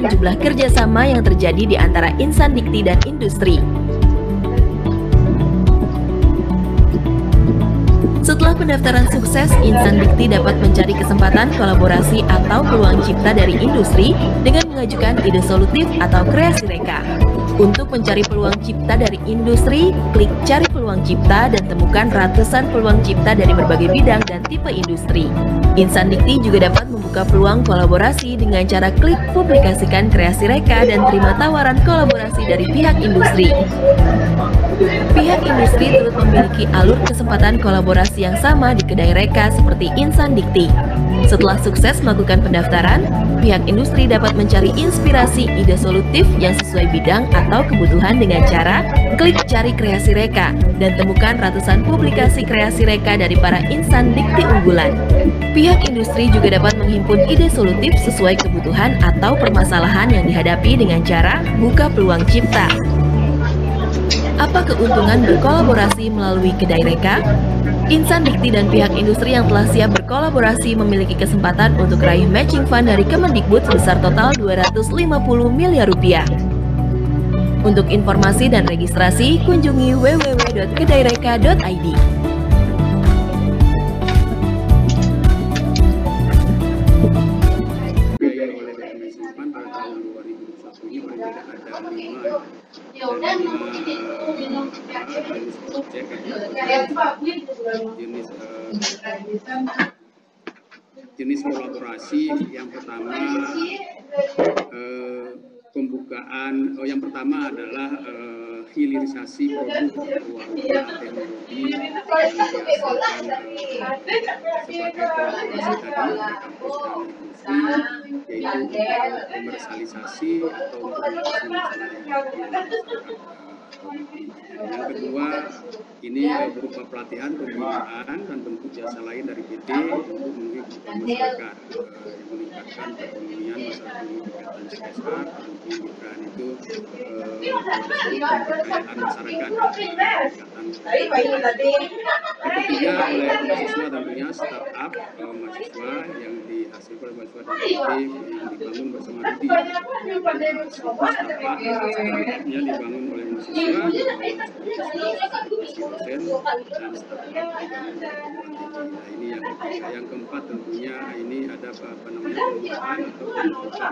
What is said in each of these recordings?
jumlah kerjasama yang terjadi di antara insan dikti dan industri. Setelah pendaftaran sukses, insan dikti dapat mencari kesempatan kolaborasi atau peluang cipta dari industri dengan mengajukan ide solutif atau kreasi reka. Untuk mencari peluang cipta dari industri, klik cari peluang cipta dan temukan ratusan peluang cipta dari berbagai bidang dan tipe industri. Insan dikti juga dapat membuka peluang kolaborasi dengan cara klik publikasikan kreasi reka dan terima tawaran kolaborasi dari pihak industri. Pihak industri turut memiliki alur kesempatan kolaborasi yang sama di kedai reka seperti insan dikti. Setelah sukses melakukan pendaftaran, pihak industri dapat mencari inspirasi ide solutif yang sesuai bidang atau kebutuhan dengan cara klik cari kreasi reka dan temukan ratusan publikasi kreasi reka dari para insan dikti unggulan. Pihak industri juga dapat menghimpun ide solutif sesuai kebutuhan atau permasalahan yang dihadapi dengan cara buka peluang cipta. Apa keuntungan berkolaborasi melalui kedai reka? Insan dikti dan pihak industri yang telah siap berkolaborasi memiliki kesempatan untuk raih matching fund dari Kemendikbud sebesar total Rp250 miliar. Untuk informasi dan registrasi, kunjungi www.kedaireka.id. Jenis kolaborasi yang pertama yang pertama adalah hilirisasi produk keuangan teknologi yang dihasilkan sebagai kolaborasi tadi antara kampus dan industri, yaitu komersialisasi atau untuk masalah yang masyarakat. Yang kedua, ini berupa pelatihan, pembinaan, dan bentuk jasa lain dari PT untuk memenuhi kebutuhan masyarakat, yang meningkatkan perekonomian masyarakat di kegiatan CSR, pendidikan itu pemberdayaan masyarakat, Yang ketiga, oleh mahasiswa tentunya startup mahasiswa yang dihasilkan oleh mahasiswa dari PT yang dibangun bersama Rudi. Startupnya dibangun oleh mahasiswa, dosen, dan startup dibangun oleh ini yang ketiga. Yang keempat tentunya ini ada pengembangan atau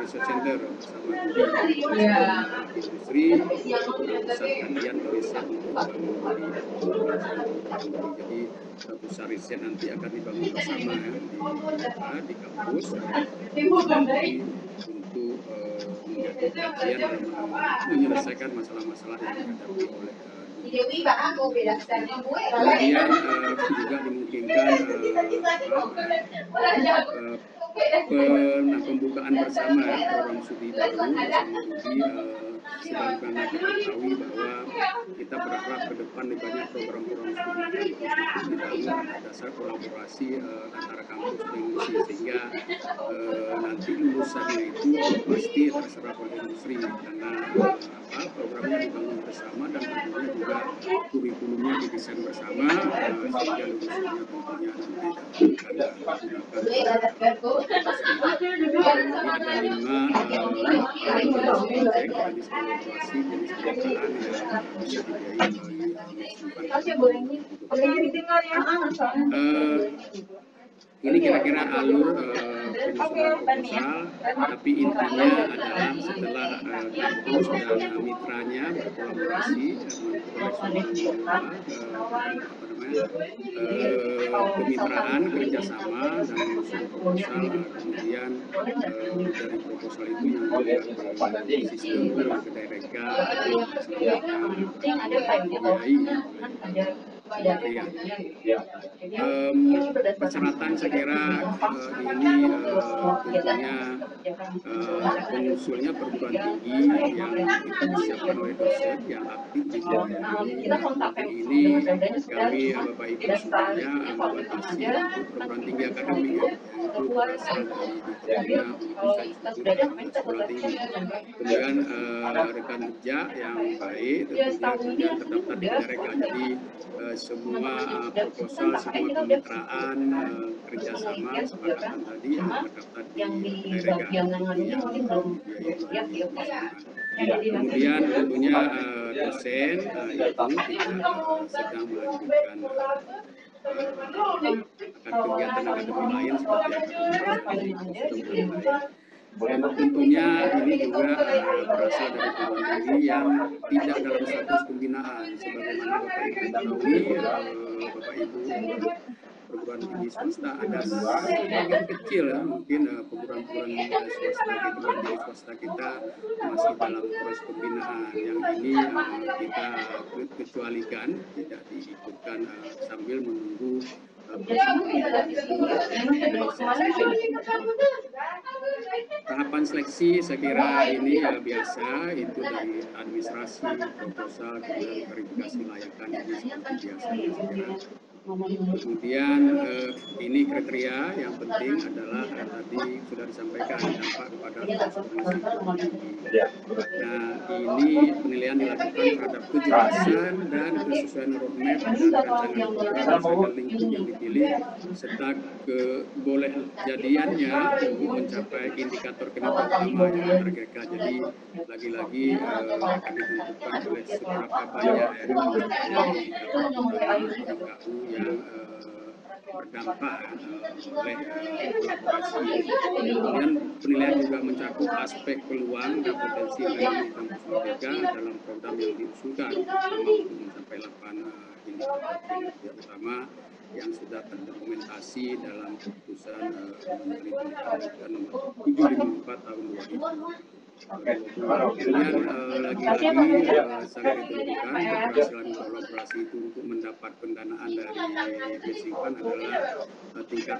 research center bersama Rudi, industri, pusat kajian riset untuk bangun jadi pusat riset nanti akan dibangun bersama di kampus untuk menjadi kajian dalam menyelesaikan masalah-masalah yang dihadapi oleh kemudian juga dimungkinkan pembukaan bersama program studi baru bersama Rudi, sebagaimana kita ketahui bahwa kita berharap ke depan di banyak program-program studi dibangun atas dasar kolaborasi antara kampus dan industri, sehingga nanti lulusannya itu pasti terserap oleh industri karena programnya dibangun bersama dan tentunya juga kurikulumnya didesain bersama, sehingga lulusannya tentunya nanti akan digunakan. Ada 5 jenis kolaborasi, jenis kemitraan yang bisa dibiayai ini kira-kira alur penyusunan proposal, tapi intinya adalah setelah kampus dan mitranya berkolaborasi kemitraan, kerjasama dan menyusun proposal, kemudian dari proposal itu yang ke sistem kedai reka persyaratan saya kira ini tentunya pengusulnya perguruan tinggi yang disiapkan oleh dosen yang aktif di ini kami Bapak Ibu semuanya membatasi untuk perguruan tinggi akademik itu berasal dari diterima lulusan institut sekolah tinggi. Kemudian rekan kerja yang baik tentunya kemudian terdaftar di Mereka. Jadi semua proposal, semua kemitraan, kerjasama, kesepakatan tadi yang terdaftar di Mereka. Kemudian tentunya dosen itu tidak sedang melanjutkan kegiatan akademik lain seperti akademik. Dan tentunya ini juga berasal dari perguruan tinggi yang tidak dalam status pembinaan, sebagaimana Bapak Ibu ketahui, Bapak Ibu perguruan tinggi swasta ada sebagian kecil ya, mungkin perguruan tinggi swasta kita masih dalam proses pembinaan. Yang ini kita kecualikan, tidak diikutkan sambil menunggu tahapan seleksi. Saya kira ini biasa, itu dari administrasi, proposal, kemudian verifikasi layakan, ini seperti biasa. Kemudian ini kriteria yang penting adalah tadi sudah disampaikan dampak kepada transformasi. Nah, ini penilaian dilakukan terhadap kejelasan dan kesesuaian roadmap dan rancangan program lingkup yang dipilih serta boleh jadiannya untuk mencapai indikator kinerja utama yang ditargetkan. Jadi lagi-lagi akan ditentukan oleh seberapa banyak indikator utama yang berdampak oleh kolaborasi. Kemudian penilaian juga mencakup aspek peluang dan potensi dari kampus Merdeka dalam program yang diusulkan, terutama untuk mencapai 8 indikator kinerja utama yang sudah terdokumentasi dalam keputusan Menteri Pendidikan nomor 754 tahun 2000. Kemudian lagi-lagi sangat ditentukan keberhasilan kolaborasi itu untuk mendapat pendanaan dari Basic Fund adalah tingkat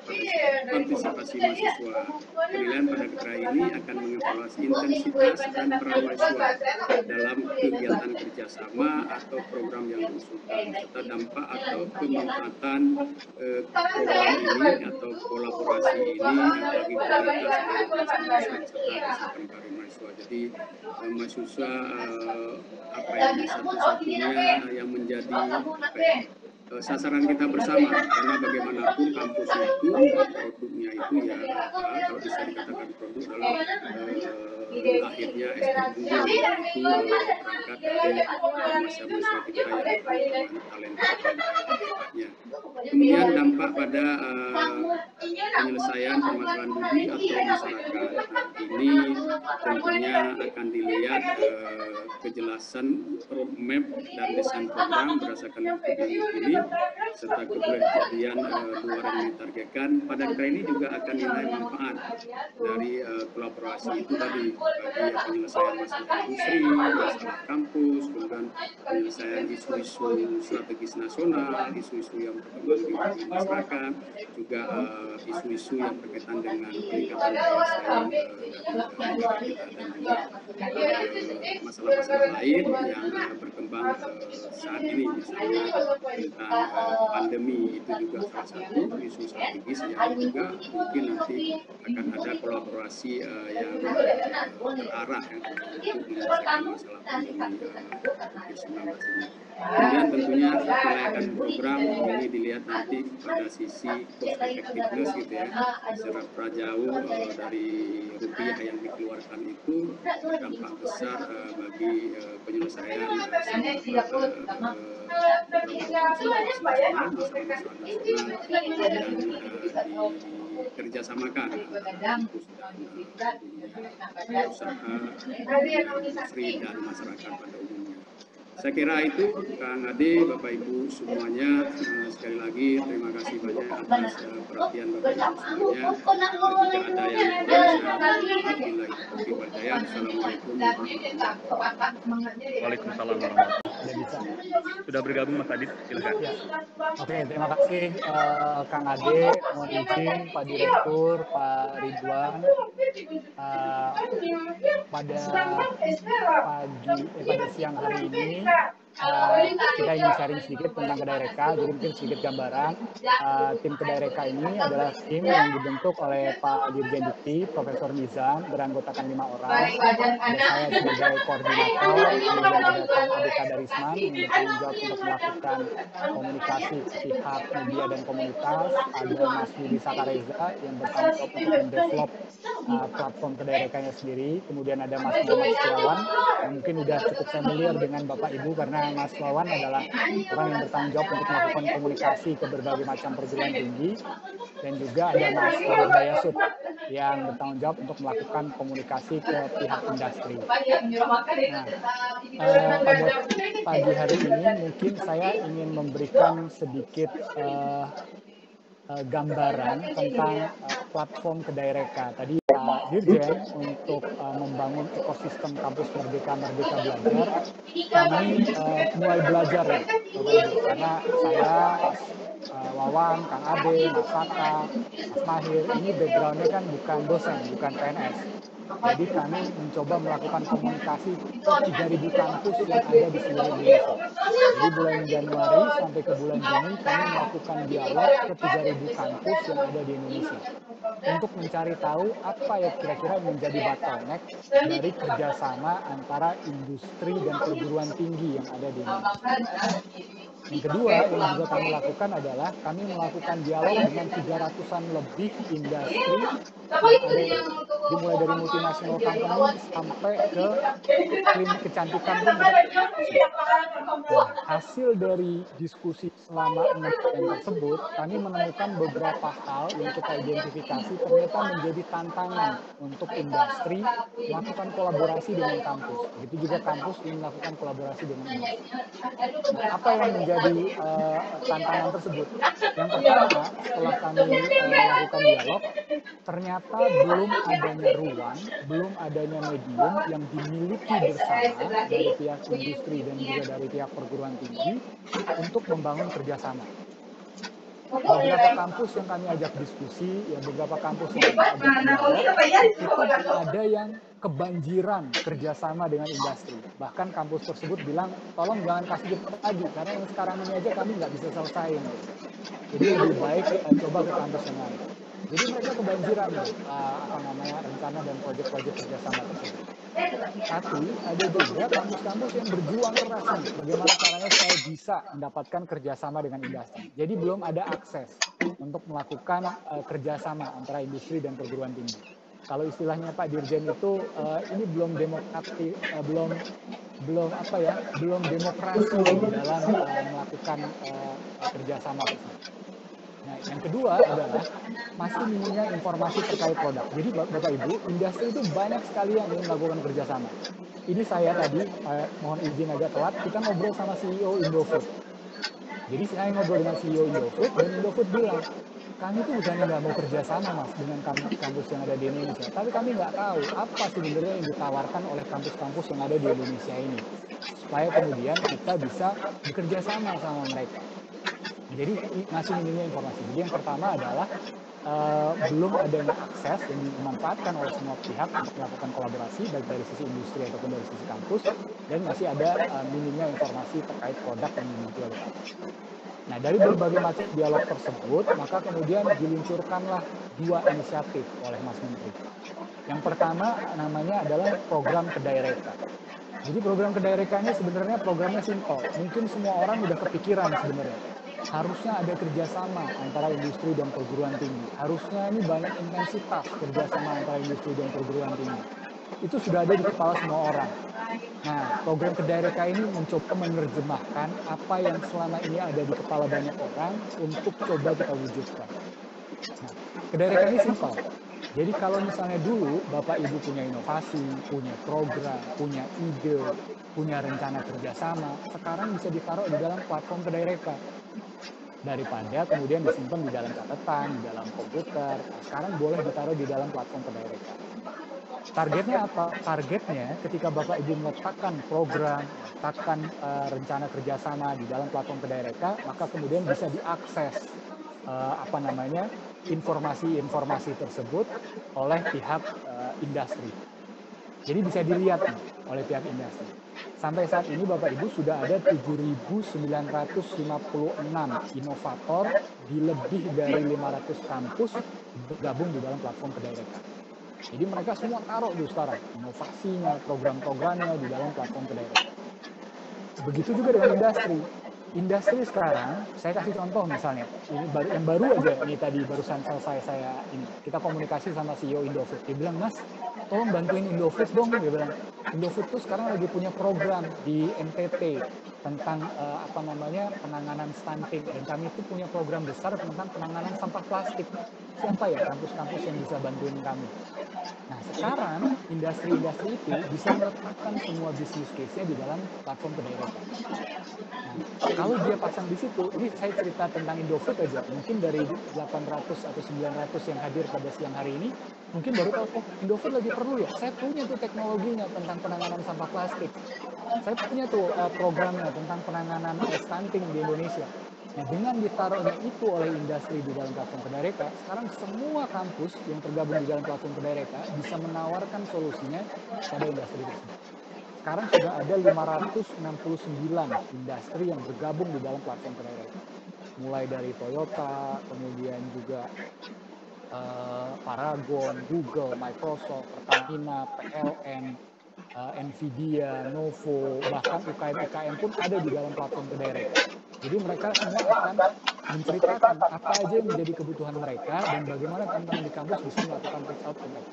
partisipasi mahasiswa. Penilaian pada kriteria ini akan mengevaluasi intensitas dan peran mahasiswa dalam kegiatan kerjasama atau program yang diusulkan, serta dampak atau kemanfaatan program ini atau kolaborasi ini bagi kualitas dan serta kesehatan para mahasiswa. Jadi mahasiswa apa yang satu-satunya yang menjadi sasaran kita bersama, karena bagaimanapun kampus itu produknya itu ya kalau bisa dikatakan produk dalam akhirnya SDM itu berangkat dari masa-masa kita yang talenta hebatnya. Kemudian dampak pada penyelesaian permasalahan bumi atau masyarakat. Ini tentunya akan dilihat kejelasan roadmap dan desain program berdasarkan lingkup yang dipilih serta keberjadian luaran yang ditargetkan. Pada kriteria ini juga akan nilai manfaat dari kolaborasi itu tadi bagi penyelesaian masalah industri, masalah kampus, kemudian penyelesaian isu-isu strategis nasional, isu-isu yang berkembang di masyarakat, juga isu-isu yang berkaitan dengan peningkatan daya saing negara kita dan juga masalah-masalah lain yang berkembang saat ini, misalnya tentang pandemi, itu juga salah satu isu strategis yang juga mungkin nanti akan ada kolaborasi yang terarah ya, untuk menyelesaikan masalah pandemi COVID-19 ini. Kemudian tentunya kelayakan program ini dilihat nanti pada sisi cost effectiveness gitu ya, seberapa jauh dari rupiah yang dikeluarkan itu berdampak besar bagi penyelesaian masalah yang dikerjasamakan antara kampus dan usaha, industri dan masyarakat pada umumnya. Saya kira itu Kang Ade, Bapak Ibu semuanya, sekali lagi terima kasih banyak atas perhatian Bapak Ibu semuanya. Jika ada yang kurang, Assalamualaikum warahmatullahi wabarakatuh. Waalaikumsalam warahmatullahi wabarakatuh. Sudah bergabung Mas Adit, silakan. Ya. Oke, terima kasih Kang Ade, mohon izin Pak Direktur, Pak Ridwan. Pada siang hari ini kita ingin sharing sedikit tentang Kedai Reka. Jadi mungkin sedikit gambaran. Tim Kedai Reka ini adalah tim yang dibentuk oleh Pak Dirjen Dikti, Profesor Nizam, beranggotakan 5 orang. Ada saya sebagai koordinator, kemudian ada Kang Ade Kadarisman yang bertanggung jawab untuk melakukan komunikasi ke pihak media dan komunitas. Ada Mas Yudi Sakareza yang bertanggung jawab untuk mendevelop platform Kedai Rekanya sendiri. Kemudian ada Mas Muhammad Setiawan yang mungkin udah cukup familiar dengan Bapak Ibu karena Mas Wawan adalah orang yang bertanggung jawab untuk melakukan komunikasi ke berbagai macam perguruan tinggi. Dan juga ada Mas Robert Dayasut yang bertanggung jawab untuk melakukan komunikasi ke pihak industri. Nah, pada pagi hari ini mungkin saya ingin memberikan sedikit gambaran tentang platform Kedai Reka. Tadi Pak Dirjen untuk membangun ekosistem kampus Merdeka Belajar, kami mulai belajar ya, Bapak Ibu, karena saya, Wawan, Kang Ade, Mas Saka, Mas Mahir, ini backgroundnya kan bukan dosen, bukan PNS. Jadi kami mencoba melakukan komunikasi ke 3.000 kampus yang ada di seluruh Indonesia. Jadi bulan Januari sampai ke bulan Juni kami melakukan dialog ke 3.000 kampus yang ada di Indonesia untuk mencari tahu apa ya kira-kira yang menjadi bottleneck dari kerjasama antara industri dan perguruan tinggi yang ada di Indonesia. Yang kedua yang juga kami lakukan adalah kami melakukan dialog dengan 300-an lebih industri yang ada, dimulai dari multinational company sampai ke klinik kecantikan pun kita diskusi. Nah, hasil dari diskusi selama 6 bulan tersebut, kami menemukan beberapa hal yang kita identifikasi ternyata menjadi tantangan untuk industri melakukan kolaborasi dengan kampus. Begitu juga kampus ingin melakukan kolaborasi dengan industri. Nah, apa yang menjadi tantangan tersebut? Yang pertama, setelah kami melakukan dialog, ternyata belum adanya ruang, belum adanya medium yang dimiliki bersama dari pihak industri dan juga dari pihak perguruan tinggi untuk membangun kerjasama. Beberapa kampus yang kami ajak diskusi, ya beberapa kampus yang kami ajak dialog, itu ada yang kebanjiran kerjasama dengan industri. Bahkan kampus tersebut bilang, tolong jangan kasih kita lagi, karena yang sekarang ini aja kami nggak bisa selesaiin. Jadi lebih baik coba ke kampus yang lain. Jadi mereka kebanjiran rencana dan proyek-proyek kerjasama tersebut. Tapi ada juga kampus-kampus yang berjuang keras nih, bagaimana caranya saya bisa mendapatkan kerjasama dengan industri. Jadi belum ada akses untuk melakukan kerjasama antara industri dan perguruan tinggi. Kalau istilahnya Pak Dirjen itu ini belum demokrasi, belum demokrasi dalam melakukan kerjasama tersebut. Nah, yang kedua adalah masih minimnya informasi terkait produk. Jadi Bapak Ibu, industri itu banyak sekali yang ingin melakukan kerjasama. Ini saya tadi, mohon izin agak telat, kita ngobrol sama CEO Indofood. Jadi saya ngobrol dengan CEO Indofood, dan Indofood bilang, kami tuh bukannya nggak mau kerjasama Mas dengan kampus yang ada di Indonesia, tapi kami nggak tahu apa sebenarnya yang ditawarkan oleh kampus-kampus yang ada di Indonesia ini, supaya kemudian kita bisa bekerja sama mereka. Jadi masih minimnya informasi. Jadi yang pertama adalah belum adanya akses yang dimanfaatkan oleh semua pihak untuk melakukan kolaborasi baik dari sisi industri ataupun dari sisi kampus, dan masih ada minimnya informasi terkait produk yang dimiliki oleh kampus. Nah, dari berbagai macam dialog tersebut, maka kemudian diluncurkanlah 2 inisiatif oleh Mas Menteri. Yang pertama namanya adalah program Kedai Reka. Jadi program Kedai Reka ini sebenarnya programnya simpel. Mungkin semua orang udah kepikiran sebenarnya. Harusnya ada kerjasama antara industri dan perguruan tinggi. Harusnya ini banyak intensitas kerjasama antara industri dan perguruan tinggi. Itu sudah ada di kepala semua orang. Nah, program Kedai Reka ini mencoba menerjemahkan apa yang selama ini ada di kepala banyak orang untuk coba kita wujudkan. Nah, Kedai Reka ini simpel. Jadi kalau misalnya dulu Bapak Ibu punya inovasi, punya program, punya ide, punya rencana kerjasama, sekarang bisa ditaruh di dalam platform Kedai Reka. Daripada kemudian disimpan di dalam catatan, di dalam komputer, sekarang boleh ditaruh di dalam platform Kedai Reka. Targetnya apa? Targetnya ketika Bapak Ibu meletakkan program, meletakkan rencana kerjasama di dalam platform Kedai Reka, maka kemudian bisa diakses informasi-informasi tersebut oleh pihak industri. Jadi bisa dilihat oleh pihak industri. Sampai saat ini Bapak Ibu sudah ada 7.956 inovator di lebih dari 500 kampus bergabung di dalam platform Kedireka. Jadi mereka semua taruh tuh sekarang inovasinya, program-programnya di dalam platform Kedireka. Begitu juga dengan industri. Industri sekarang, saya kasih contoh misalnya, ini yang baru aja, ini tadi barusan selesai kita komunikasi sama CEO Indofood. Dia bilang, Mas, tolong bantuin Indofood dong. Dia bilang, Indofood tuh sekarang lagi punya program di NTT tentang penanganan stunting, dan kami itu punya program besar tentang penanganan sampah plastik. Siapa ya kampus-kampus yang bisa bantuin kami? Nah, sekarang industri-industri itu bisa meletakkan semua bisnis case-nya di dalam platform Kedireka. Nah, kalau dia pasang di situ, ini saya cerita tentang Indofood aja, mungkin dari 800 atau 900 yang hadir pada siang hari ini, mungkin baru tahu, oh Indofood lagi perlu ya, saya punya tuh teknologinya tentang penanganan sampah plastik. Saya punya tuh programnya tentang penanganan stunting di Indonesia. Nah, dengan ditaruhnya itu oleh industri di dalam platform Kedireka, sekarang semua kampus yang tergabung di dalam platform Kedireka bisa menawarkan solusinya pada industri tersebut. Sekarang sudah ada 569 industri yang bergabung di dalam platform Kedireka. Mulai dari Toyota, kemudian juga Paragon, Google, Microsoft, Pertamina, PLN, Nvidia, Novo, bahkan UKM-UKM pun ada di dalam platform Kedireka. Jadi mereka semua akan menceritakan apa aja yang menjadi kebutuhan mereka dan bagaimana teman-teman di kampus bisa melakukan reach out ke mereka.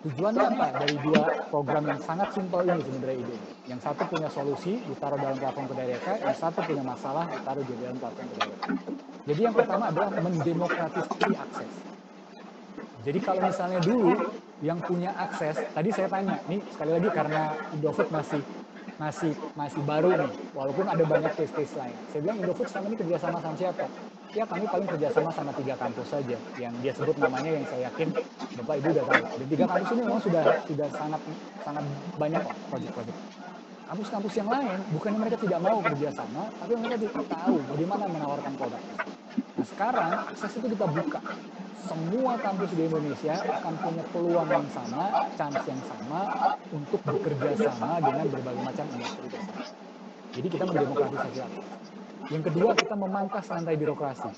Tujuannya apa? Dari dua program yang sangat simpel ini sebenarnya ide. Yang satu punya solusi, ditaruh dalam platform Kedireka, yang satu punya masalah, ditaruh di dalam platform Kedireka. Jadi yang pertama adalah mendemokratisasi akses. Jadi kalau misalnya dulu yang punya akses, tadi saya tanya, nih sekali lagi karena Indofood masih baru nih, walaupun ada banyak case-case lain. Saya bilang Indofood selama ini kerjasama sama siapa? Ya kami paling kerjasama sama 3 kampus saja, yang dia sebut namanya yang saya yakin Bapak Ibu udah tahu. Dan 3 kampus ini memang sudah sangat banyak kok proyek-proyek. Kampus-kampus yang lain, bukannya mereka tidak mau kerjasama, tapi mereka tidak tahu bagaimana menawarkan produk. Nah sekarang akses itu kita buka. Semua kampus di Indonesia akan punya peluang yang sama, chance yang sama untuk bekerja sama dengan berbagai macam industri tersebut. Jadi kita mendemokratisasi akses. Yang kedua, kita memangkas rantai birokrasi.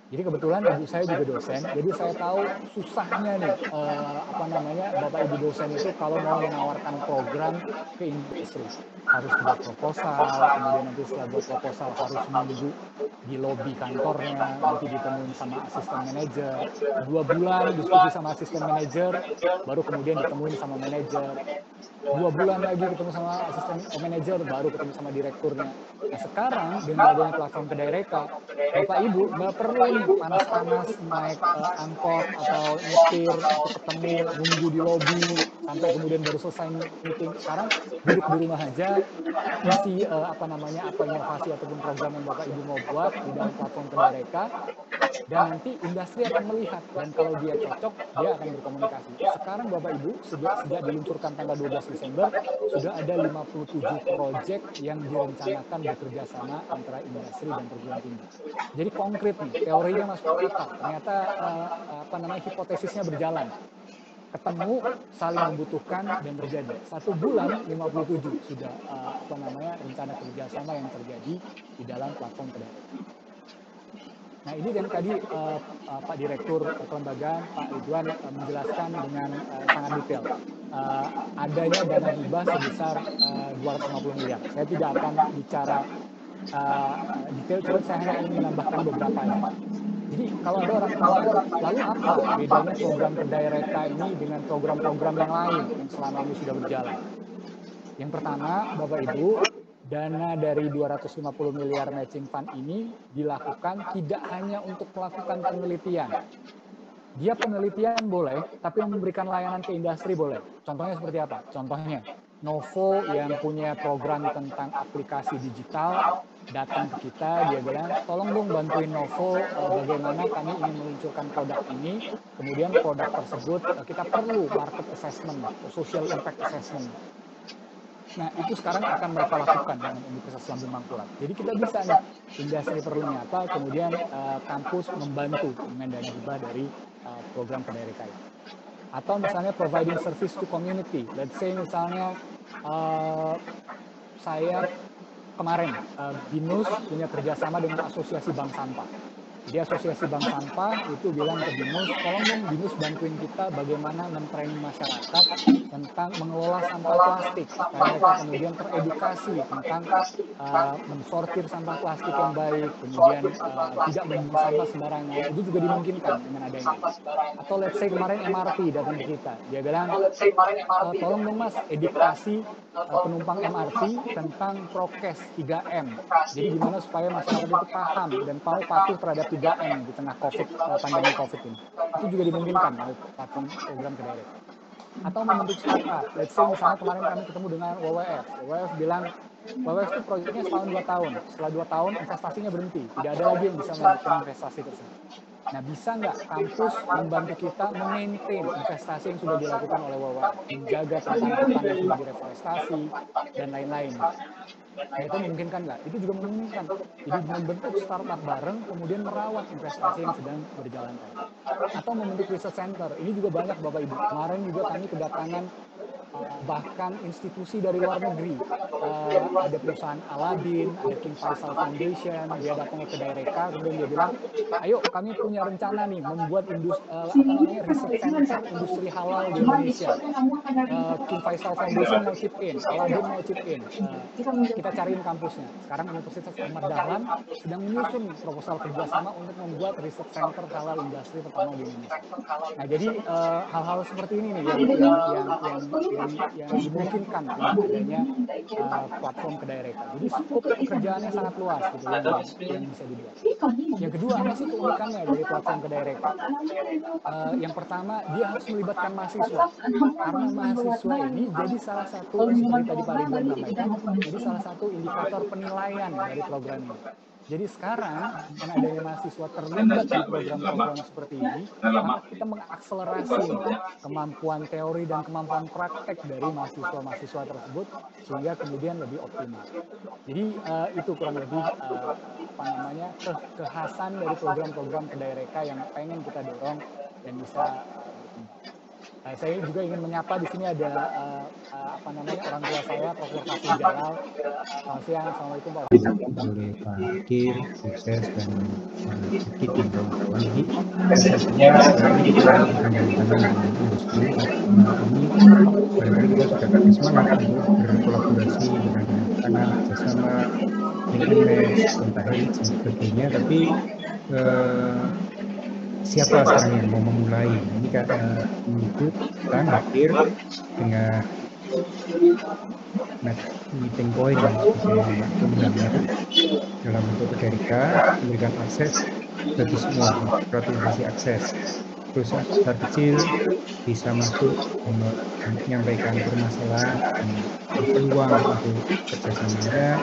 Jadi kebetulan ibu saya juga dosen, jadi saya tahu susahnya nih Bapak Ibu dosen itu kalau mau menawarkan program ke industri. Harus buat proposal, kemudian nanti setelah buat proposal harus menunggu di lobi kantornya, nanti ditemuin sama asisten manajer, 2 bulan diskusi sama asisten manajer, baru kemudian ditemuin sama manajer, 2 bulan lagi ketemu sama asisten manajer, baru ketemu sama direkturnya. Nah sekarang dengan adanya platform Kedireka, Bapak Ibu nggak perlu nih panas-panas naik angkot atau nyetir untuk ketemu, nunggu di lobi sampai kemudian baru selesai meeting. Sekarang duduk di rumah aja, isi apa inovasi ataupun program yang Bapak Ibu mau buat di dalam platform Kedireka, dan nanti industri akan melihat, dan kalau dia cocok dia akan berkomunikasi. Sekarang Bapak Ibu sejak diluncurkan tanggal 12 Desember sudah ada 57 proyek yang direncanakan bekerja sama antara industri dan perguruan tinggi. Jadi konkret nih, teorinya masuk akal, ternyata hipotesisnya berjalan. Ketemu, saling membutuhkan dan terjadi. 1 bulan 57 sudah rencana kerjasama yang terjadi di dalam platform Kedireka. Nah ini dan tadi Pak Direktur Kelembagaan Pak Ridwan menjelaskan dengan sangat detail. Adanya dana hibah sebesar 250 miliar. Saya tidak akan bicara detail, cuma saya hanya ingin menambahkan beberapa aja. Jadi kalau ada orang tanya, lalu apa bedanya program Kedireka ini dengan program-program yang lain yang selama ini sudah berjalan? Yang pertama, Bapak Ibu, dana dari 250 miliar matching fund ini dilakukan tidak hanya untuk melakukan penelitian. Dia penelitian boleh, tapi memberikan layanan ke industri boleh. Contohnya seperti apa? Contohnya, Novo yang punya program tentang aplikasi digital datang ke kita, dia bilang, tolong dong bantuin Novo bagaimana kami ingin meluncurkan produk ini, kemudian produk tersebut kita perlu market assessment, social impact assessment. Nah, itu sekarang akan mereka lakukan dengan Universitas Lambung Mangkurat. Jadi kita bisa nih, industri perlunya apa, kemudian kampus membantu dengan dana hibah dari program Kedireka ini. Atau misalnya providing service to community. Let's say misalnya saya kemarin BINUS punya kerjasama dengan Asosiasi Bank Sampah. Jadi Asosiasi Bank Sampah itu bilang ke BINUS, tolong dong BINUS bantuin kita bagaimana men-training masyarakat tentang mengelola sampah plastik, supaya mereka kemudian teredukasi tentang mensortir sampah plastik yang baik, kemudian tidak membuang sampah sembarangan. Itu juga dimungkinkan dengan adanya. Atau let's say kemarin MRT datang ke kita, dia bilang, tolong dong Mas edukasi penumpang MRT tentang prokes 3M. Jadi gimana supaya masyarakat itu paham dan mau patuh terhadap 3M di tengah pandemi COVID ini. Itu juga dimungkinkan oleh platform program Kedirect. Atau membentuk startup. Let's say misalnya kemarin kami ketemu dengan WWF. WWF bilang, WWF itu proyeknya setahun 2 tahun. Setelah 2 tahun investasinya berhenti. Tidak ada lagi yang bisa melanjutkan investasi tersebut. Nah, bisa nggak kampus membantu kita memaintain investasi yang sudah dilakukan oleh WWF, menjaga tentang hutan yang sudah direforestasi, dan lain-lain. Nah, itu memungkinkan nggak? Itu juga memungkinkan. Jadi membentuk startup bareng, kemudian merawat investasi yang sedang berjalan tadi. Atau membentuk research center. Ini juga banyak Bapak Ibu. Kemarin juga kami kedatangan bahkan institusi dari luar negeri. Ada perusahaan Aladdin, ada King Faisal Foundation, dia datang ke Kedirect, kemudian dia bilang, ayo kami punya rencana nih membuat research center industri halal di Indonesia. King Faisal Foundation mau chip in, Aladdin mau chip in. Kita cariin kampusnya. Sekarang Universitas Ahmad Dahlan sedang menyusun proposal kerjasama untuk membuat research center halal industri pertama di Indonesia. Nah, jadi hal-hal seperti ini nih yang dimungkinkan dengan adanya platform Kedirect. Jadi skop pekerjaannya sangat luas gitu yang bisa dibuat. Yang kedua, apa sih keunikannya dari platform Kedirect? Yang pertama, dia harus melibatkan mahasiswa. Karena mahasiswa ini jadi salah satu, seperti tadi Pak Ridwan sampaikan, jadi salah satu indikator penilaian dari program ini. Jadi sekarang, karena adanya mahasiswa terlibat di program-program seperti ini, maka kita mengakselerasi kemampuan teori dan kemampuan praktek dari mahasiswa-mahasiswa tersebut, sehingga kemudian lebih optimal. Jadi itu kurang lebih kekhasan dari program-program Kedirect yang pengen kita dorong dan bisa berkembang. Saya juga ingin menyapa di sini ada orang tua saya, Prof. Fasil Jalal. Selamat siang, assalamualaikum Pak. Oleh Pak Akir, sukses dan Akid dan kawan-kawan ini. Sesungguhnya ini kita bergandeng-gandeng dengan industri. Ini barangkali kita sudah semangat untuk berkolaborasi dengan anak bersama dengan MES, Pentahit, dan sebagainya. Tapi siapa sekarang yang mau memulai? Ini karena itu kita hadir dengan meeting point dan sebagainya dalam bentuk Kedirect memberikan akses bagi semua, demokratisasi akses. Perusahaan besar kecil bisa masuk menyampaikan permasalahan dan peluang untuk kerjasamanya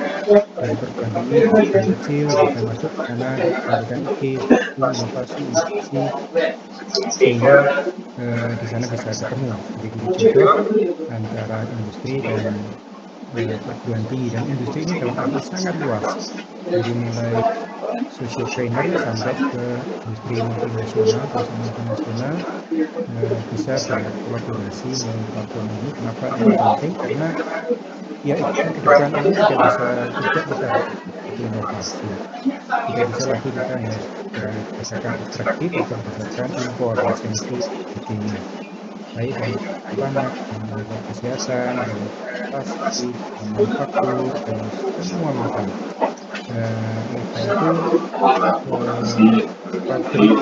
dari perguruan tinggi kecil bisa masuk karena memberikan ide, inovasi, sehingga di sana bisa ketemu jadi jodoh antara industri dan perguruan tinggi. Dan industri ini dalam arti sangat luas, jadi mulai social trainer sampai ke industri multinasional, perusahaan multinasional bisa berkolaborasi melalui platform ini. Kenapa ini penting? Karena ya ke depan ini tidak bisa kita inovasi, tidak bisa lagi kita hanya berdasarkan ekstraktif atau berdasarkan impor lisensi sebagainya, baik dari pangan, dari kesehatan, dari plastik, manufaktur, dan semua macam. Itu pabrik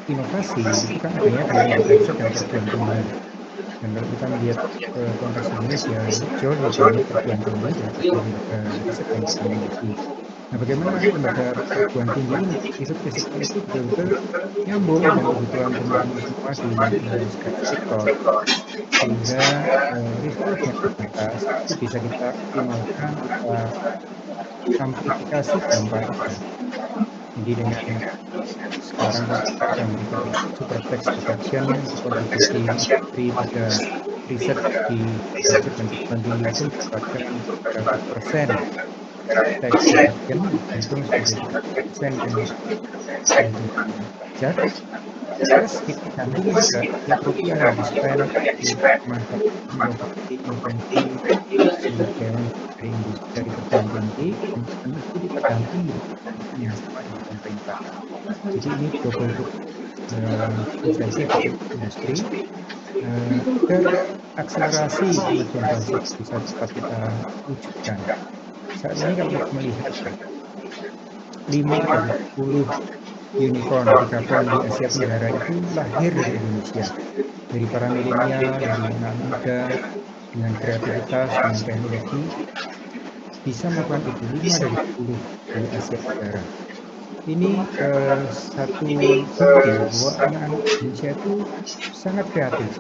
inovasi itu kan adanya dari riset dan perguruan tinggi. Dan kalau kita melihat konteks Indonesia, jauh lebih banyak perguruan tinggi dan riset dan teknologi. Nah, bagaimana lembaga perguruan tinggi ini riset-riset itu betul-betul nyambung dengan kebutuhan teman-teman semua di sektor, sehingga resource-nya terbatas itu bisa kita optimalkan, kita amplifikasi dampaknya. Jadi dengan sekarang kita akan memberikan super text deduction, kontribusi industri pada riset di riset dan perguruan tinggi itu mendapatkan berapa persen tax deduction, itu sebagai persen dan pajak. Terus kita ganti juga tiap rupiah yang di-spend di manfaat inovasi, invensi, dari industri dari perguruan tinggi dan itu dipedampingi yang sama dengan pemerintah. Jadi ini double insentif untuk industri agar akselerasi kemajuan bangsa bisa cepat kita wujudkan. Saat ini kalau kita melihat 5 dari 10 unicorn dekakorn di Asia Tenggara itu lahir dari Indonesia, dari para milenial, dari anak muda dengan kreativitas, dengan teknologi bisa melakukan itu. 5 dari 10 di Asia Tenggara. Ini satu bukti bahwa anak-anak Indonesia itu sangat kreatif.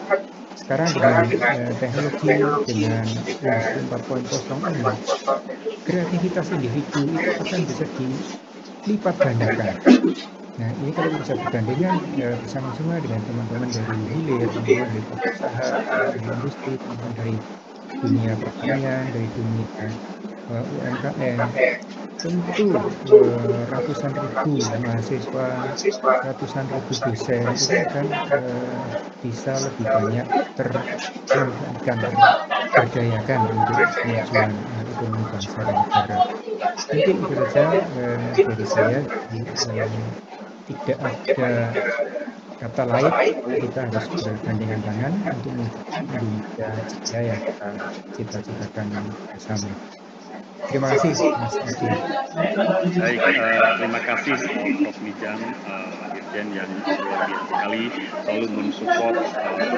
Sekarang dengan teknologi, dengan industri 4.0 ini, kreativitas individu itu akan bisa dilipat gandakan. Nah, ini kalau bisa berbandingkan bersama-sama dengan teman-teman dari hilir, teman-teman dari usaha, dari industri, teman-teman dari dunia pertanian, dari dunia UMKM, tentu ratusan ribu mahasiswa, ratusan ribu dosen itu akan bisa lebih banyak terberdayakan untuk kemajuan ekonomi bangsa dan negara. Mungkin itu saja dari saya. Tidak ada kata lain, kita harus bergandengan tangan untuk mewujudkan Indonesia Jaya yang kita cita-citakan bersama. Terima kasih, Mas Adi. Baik, terima kasih Prof. Mijang, Dirjen yang luar biasa sekali selalu mensupport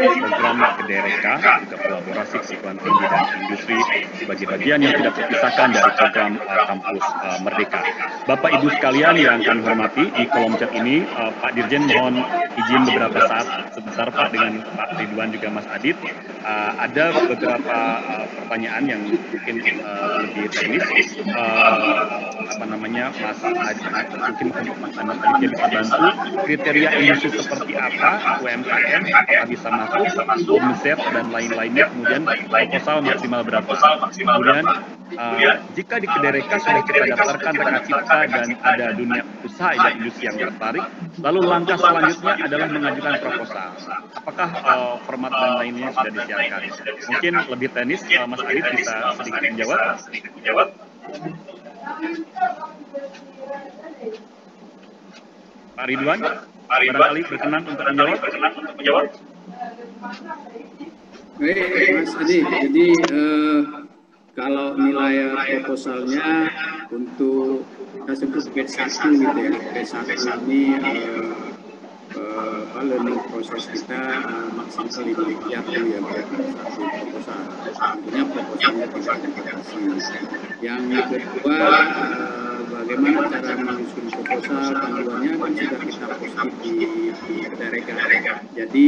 program Kedereka, juga kolaborasi perguruan tinggi dan industri sebagai bagian yang tidak terpisahkan dari program Kampus Merdeka. Bapak Ibu sekalian yang kami hormati, di kolom chat ini Pak Dirjen mohon izin beberapa saat sebentar Pak dengan Pak Ridwan juga Mas Adit. Ada beberapa pertanyaan yang mungkin lebih teknis. Mas Adit, mungkin Mas Adit bisa bantu kriteria industri seperti apa, UMKM apakah bisa masuk, omset dan lain-lainnya, kemudian proposal maksimal berapa. Kemudian jika di Kedereka sudah kita daftarkan reka cipta dan ada dunia usaha dan industri yang tertarik, lalu langkah selanjutnya adalah mengajukan proposal. Apakah format dan lainnya sudah disiapkan? Mungkin lebih teknis, Mas Adit bisa sedikit menjawab. Pak Ridwan, barangkali berkenan untuk menjawab. Baik, Mas Adi. Jadi kalau nilai proposalnya untuk kita sebut B1 gitu ya. B1 ini learning proses kita maksimal 5 miliar ya satu proposal. Tentunya proposalnya tidak dibatasi. Yang kedua, bagaimana cara menyusun proposal, panduannya kan sudah kita posting di Kedereka. Jadi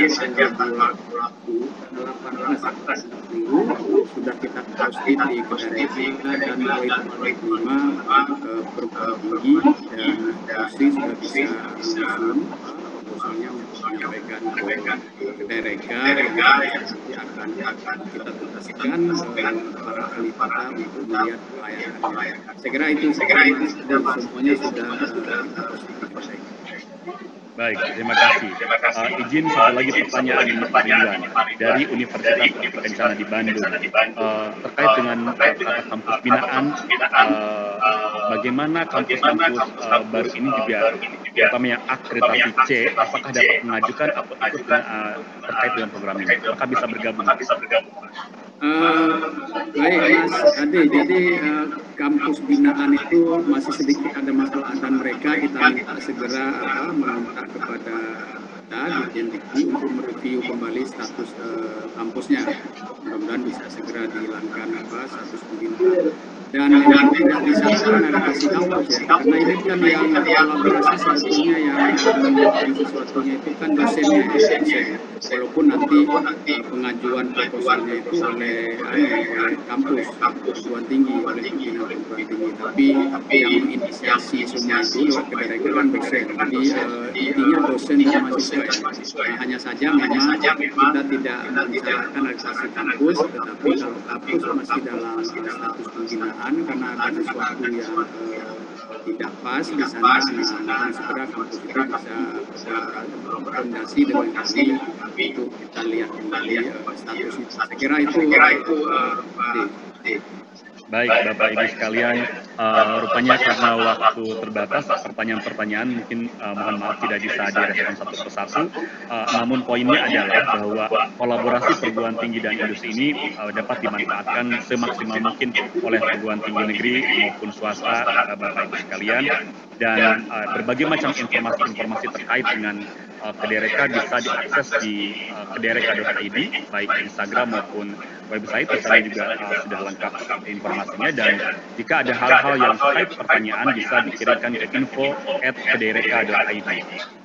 sejak tanggal 18 minggu sudah kita posting di Kedereka dan mulai tanggal 5 perguruan tinggi dan industri sudah bisa menyusun proposalnya untuk menyampaikan ke Kedereka yang nanti akan kita tugaskan para ahli kita untuk melihat layanan. Saya kira itu dan semuanya sudah kita posting di Kedereka. Baik, terima kasih. Izin satu lagi pertanyaan Pak Ridwan dari Universitas Praktik Kencana di Bandung terkait dengan kata kampus binaan. Bagaimana kampus-kampus baru ini juga, terutama yang akreditasi C, apakah dapat mengajukan atau ikut terkait dengan program ini? Apakah bisa bergabung? Baik Mas Ade, jadi kampus binaan itu masih sedikit ada masalah dan mereka kita minta segera meminta kepada Dirjen Dikti untuk mereview kembali status kampusnya. Mudah-mudahan bisa segera dihilangkan status pembinaan. Dan yang tidak disarankan ada kasih kampus ya, karena ini kan yang kolaborasi sebetulnya yang menentukan sesuatunya itu kan dosennya walaupun nanti pengajuan proposalnya itu oleh kampus perguruan tinggi, oleh pimpinan perguruan tinggi, tapi yang menginisiasi semua itu lewat Kedereka kan dosen. Jadi intinya dosen dan mahasiswa. Hanya saja memang kita tidak membicarakan organisasi kampus, tetapi kalau kampus masih dalam status pembinaan karena ada sesuatu yang tidak pas di sana, nah segera kampus itu bisa berkoordinasi dengan kami untuk kita lihat kembali status itu. Saya kira itu. Baik, Bapak Ibu sekalian, rupanya karena waktu terbatas, pertanyaan-pertanyaan mungkin mohon maaf tidak bisa direspon satu persatu. Namun poinnya adalah bahwa kolaborasi perguruan tinggi dan industri ini dapat dimanfaatkan semaksimal mungkin oleh perguruan tinggi negeri maupun swasta, Bapak Ibu sekalian. Dan berbagai macam informasi-informasi terkait dengan Kedereka bisa diakses di kedereka.id, baik Instagram maupun website. Di sana juga sudah lengkap informasinya, dan jika ada hal-hal yang terkait pertanyaan bisa dikirimkan ke info@kedereka.id.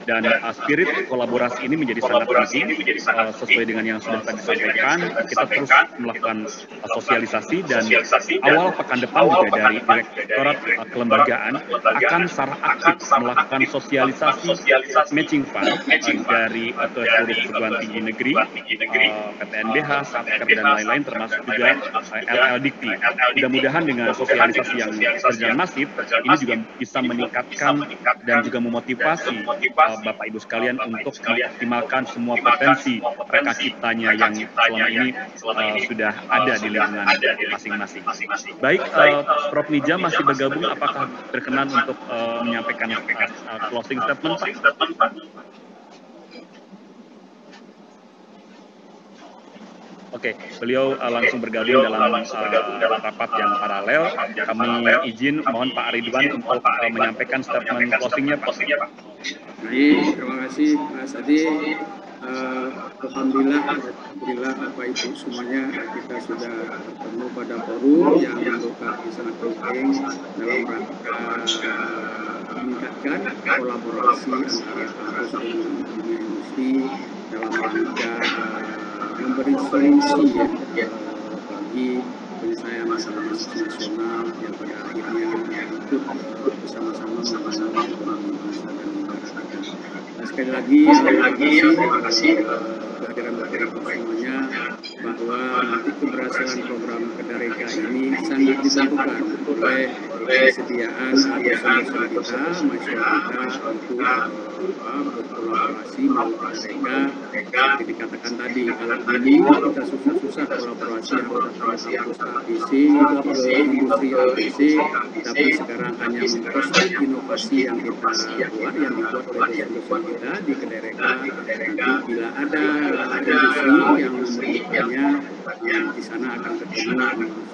Dan spirit kolaborasi ini menjadi sangat penting, sesuai dengan yang sudah tadi disampaikan. Kita terus melakukan sosialisasi, dan awal pekan depan juga dari Direktorat Kelembagaan akan secara aktif melakukan sosialisasi matching fund dari seluruh perguruan tinggi negeri, PTNBH, Satker, dan lain-lain, termasuk juga LLDikti. Mudah-mudahan dengan sosialisasi yang berjalan masif, ini juga bisa meningkatkan dan juga memotivasi Bapak Ibu sekalian untuk mengoptimalkan semua potensi reka ciptanya yang selama ini sudah ada di lingkungan masing-masing. Baik, Prof. Nija masih bergabung, apakah berkenan untuk menyampaikan closing statement, Pak? Oke, beliau langsung bergabung dalam rapat yang paralel. Kami izin mohon Pak Ridwan untuk menyampaikan statement closingnya, Pak. Baik, terima kasih Mas Adi. Alhamdulillah Bapak Ibu semuanya, kita sudah bertemu pada forum yang menurut kami sangat penting dalam rangka meningkatkan kolaborasi antara kampus dengan dunia industri dalam rangka memberi solusi bagi penyelesaian masalah nasional yang pada akhirnya ikut bersama-sama membangun ekonomi bangsa dan negara kita. Sekali lagi terima kasih kehadiran Bapak Ibu semuanya, bahwa nanti keberhasilan program Kedereka ini sangat ditentukan oleh kesediaan dosen-dosen kita, mahasiswa kita untuk berkolaborasi melalui Kedereka. Seperti dikatakan tadi, kalau dulu kita susah-susah kolaborasi anggota kampus ABC ke industri ABC, tapi sekarang hanya memposting inovasi yang kita buat, yang dibuat oleh dosen-dosen kita di Kedereka. Nanti bila ada industri yang memerlukannya, di sana akan ketemu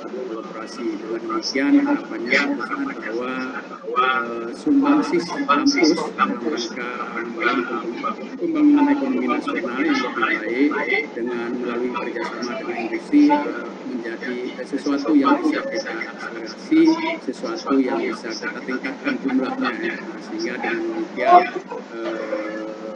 kolaborasi. Dengan demikian harapannya bahwa sumbangsih kampus dalam rangka pembangunan ekonomi nasional yang lebih baik dengan melalui kerjasama dengan industri menjadi sesuatu yang bisa kita akselerasi, sesuatu yang bisa kita tingkatkan jumlahnya, sehingga dengan demikian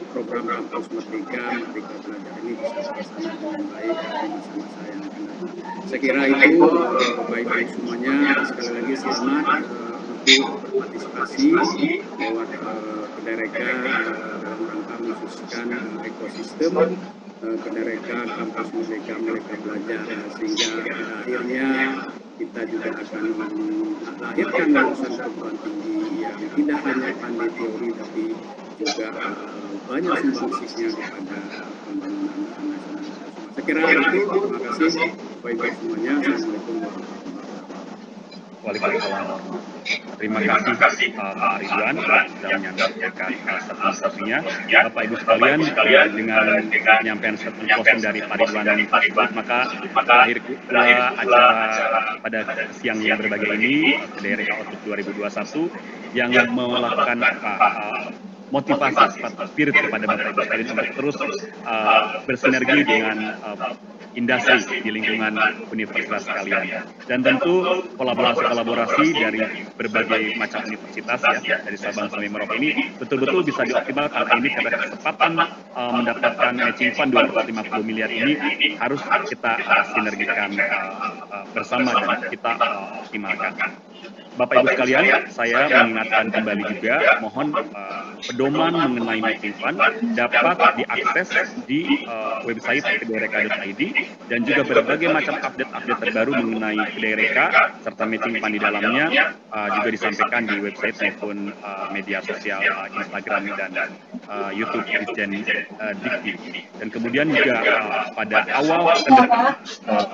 program kampus Merdeka Belajar ini bisa terlaksana dengan baik di masa-masa yang akan datang. Saya kira itu Bapak Ibu semuanya, sekali lagi selamat untuk berpartisipasi lewat Kedereka dalam rangka mengkhususkan ekosistem Kedereka Kampus Merdeka Belajar, sehingga pada akhirnya kita juga akan melahirkan lulusan perguruan tinggi yang tidak hanya pandai teori tapi juga banyak sumbangsihnya kepada pembangunan nasional. Saya kira itu. Terima kasih Bapak Ibu semuanya. Assalamualaikum warahmatullahi wabarakatuh. Waalaikumsalam. Terima kasih Pak Ridwan sudah menyampaikan statement closingnya. Bapak Ibu sekalian, dengan penyampaian statement closing dari Pak Ridwan tersebut, maka akhir acara pada siang yang berbahagia ini, Kedereka Outlook 2021, yang melakukan motivasi spirit kepada Bapak Ibu sekalian untuk terus bersinergi dengan industri di lingkungan universitas kalian, dan tentu kolaborasi dari berbagai macam universitas ya, dari Sabang sampai Merauke ini betul-betul bisa dioptimalkan. Ini karena kesempatan mendapatkan matching fund 250 miliar ini harus kita sinergikan bersama dan kita optimalkan. Bapak Ibu sekalian, saya mengingatkan kembali juga, mohon pedoman mengenai matching fund dapat diakses di website kedereka.id dan juga berbagai macam update-update terbaru mengenai kedereka serta matching fund di dalamnya juga disampaikan di website maupun media sosial Instagram dan YouTube Dirjen Dikti. Dan kemudian juga pada awal pekan depan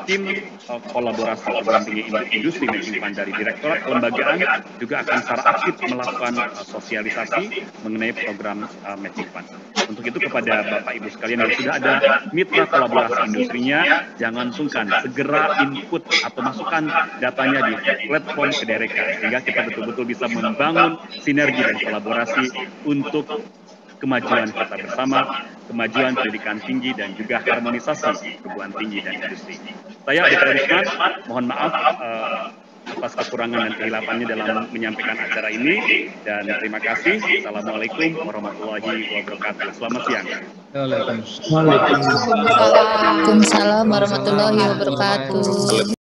tim kolaborasi program tinggi industri matching fund dari Direktorat Kelembagaan juga akan secara aktif melakukan sosialisasi mengenai program matching fund. Untuk itu kepada Bapak Ibu sekalian yang sudah ada mitra kolaborasi industrinya, jangan sungkan segera input atau masukkan datanya di platform Kedereka sehingga kita betul-betul bisa membangun sinergi dan kolaborasi untuk kemajuan kita bersama, kemajuan pendidikan tinggi dan juga harmonisasi perguruan tinggi dan industri. Saya Aditya Risman, mohon maaf atas kekurangan dan kehilafannya dalam menyampaikan acara ini dan terima kasih. Assalamualaikum warahmatullahi wabarakatuh. Selamat siang. Waalaikumsalam warahmatullahi wabarakatuh.